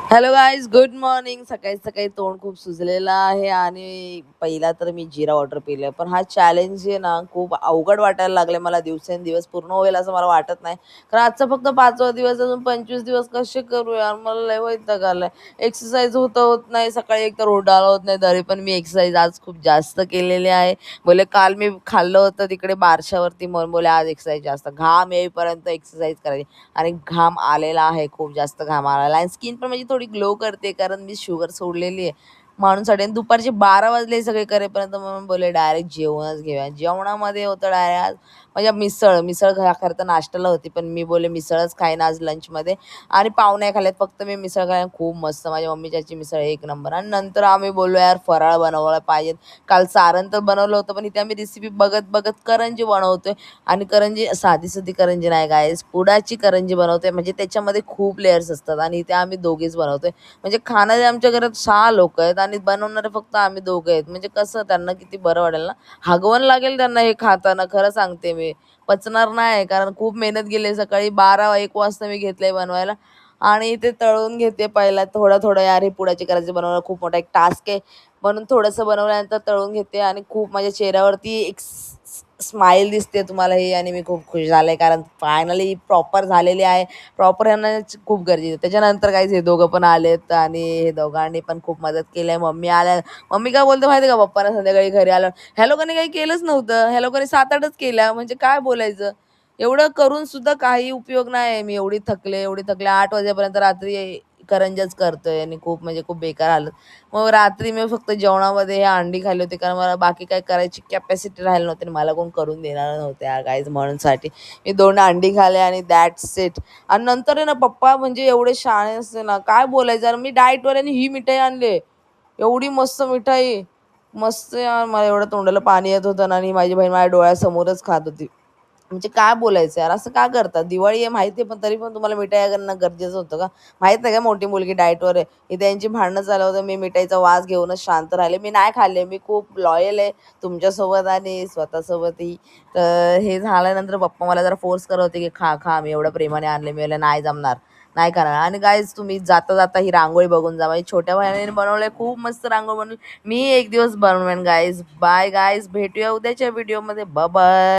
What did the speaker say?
Hello guys, good morning. सकाळी सकाळी तोंड खूप सुजलेलं आहे आणि पहिला तर मी जिरा वॉटर पिलं, पण हा चॅलेंज आहे ना खूप अवघड वाटायला लागले मला. दिवसेंदिवस पूर्ण होईल असं मला वाटत नाही, कारण आजचा फक्त 5वा दिवस, अजून 25 दिवस कसे करू यार. मला लय वैताग आलाय. एक्सरसाइज होत नाही. सकाळी एक तर उठायला होत नाही, तरी पण मी एक्सरसाइज आज खूप जास्त केलेली आहे. बोले काल मी खाल्लं होतं तिकडे बारशावरती, म्हणून बोले आज एक्सरसाइज जास्त, घाम येईपर्यंत एक्सरसाइज करायची. आणि घाम आलेला आहे, खूप जास्त घाम आलेला आहे. स्किन पण माझी थोडी ग्लो करते, कारण मी शुगर सोडलेली आहे. म्हणून सडन दुपारचे 12 वाजले सगळे करेपर्यंत, म्हणून बोलले डायरेक्ट जेवणच घेऊया. जेवणामध्ये होतं डायरेक्ट म्हणजे मिसळ. मिसळ खरं तर नाश्त्याला होती, पण मी बोलले मिसळच खाईन आज लंचमध्ये. आणि पाव खाल्ल्यात, फक्त मी मिसळ खायला. खूप मस्त माझ्या मम्मीची आजची मिसळ एक नंबर. आणि नंतर आम्ही बोललो यार फराळ बनवला पाहिजे. काल सारण तर बनवलं होतं, पण इथे आम्ही रेसिपी बघत बघत करंजी बनवतोय. आणि करंजी साधी करंजी नाही गाईस, पुडाची करंजी बनवते. म्हणजे त्याच्यामध्ये खूप लेयर्स असतात आणि ते आम्ही दोघेच बनवतोय. म्हणजे खाणारे आमच्या घरात 6 लोक आहेत आणि बनवणारे फक्त आम्ही दोघं आहेत. म्हणजे कसं त्यांना किती बरं वाटेल ना, हगवण लागेल त्यांना हे खाताना. खरं सांगते मी, पचणार नाही, कारण खूप मेहनत गेली. सकाळी 12-1 वाजता मी घेतलंय बनवायला आणि ते तळून घेते पहिला थोडं यार. हे पुडाची करंजी बनवणं खूप मोठा एक टास्क आहे, म्हणून थोडंसं बनवल्यानंतर तळून घेते. आणि खूप माझ्या चेहऱ्यावरती एक स्माईल दिसते तुम्हाला ही, आणि मी खूप खुश झाले, कारण फायनली प्रॉपर झालेली आहे. प्रॉपर ह्यांना खूप गरजेचं आहे. त्याच्यानंतर काहीच हे दोघं पण आलेत आणि हे दोघांनी पण खूप मदत केली आहे. मम्मी आल्या. मम्मी काय बोलते माहिती आहे का पप्पांना संध्याकाळी घरी आलं, ह्या लोकांनी काही केलंच नव्हतं, ह्या लोकांनी 7-8च केल्या, म्हणजे काय बोलायचं. एवढं करून सुद्धा काही उपयोग नाही आहे. मी एवढी थकले 8 वाजेपर्यंत रात्री करंजाच करतोय आणि खूप म्हणजे खूप बेकार हालत. मग रात्री मी फक्त जेवणामध्ये हे अंडी खाल्ली होती, कारण मला बाकी काही करायची कॅपॅसिटी राहिली नव्हती आणि मला कोण करून देणार नव्हते गाईज. म्हणूनसाठी मी 2 अंडी खाल्ले आणि दॅट्स इट. आणि नंतर आहे ना पप्पा म्हणजे एवढे शहाणे असते ना, काय बोलायचं. आणि मी डाएटवर आणि ही मिठाई आणली, एवढी मस्त मिठाई, मस्त यार. मला एवढं तोंडाला पाणी येत होतं ना, आणि माझी बहीण माझ्या डोळ्यासमोरच खात होती. म्हणजे काय बोलायचं यार, असं का करतात. दिवाळी आहे माहिती आहे, पण तरी पण तुम्हाला मिठाई करणं गरजेचं होतं का? माहित नाही का मोठी मुलगी डाएटवर आहे. इथे यांची भांडणं चालू होतं, मी मिठाईचा वास घेऊनच शांत राहिले. मी नाही खाल्ले, मी खूप लॉयल आहे तुमच्यासोबत आणि स्वतःसोबतही. तर हे झाल्यानंतर पप्पा मला जरा फोर्स करत होते की खा खा, मी एवढं प्रेमाने आणले. मी म्हणलं नाही जमणार, नाही करणार. आणि गाईज तुम्ही जाता जाता ही रांगोळी बघून जा. माझी छोट्या बहिणीने बनवलंय, खूप मस्त रांगोळी बनवली. मी एक दिवस बनवेन गाईज. बाय गाईज, भेटूया उद्याच्या व्हिडिओमध्ये. बाय.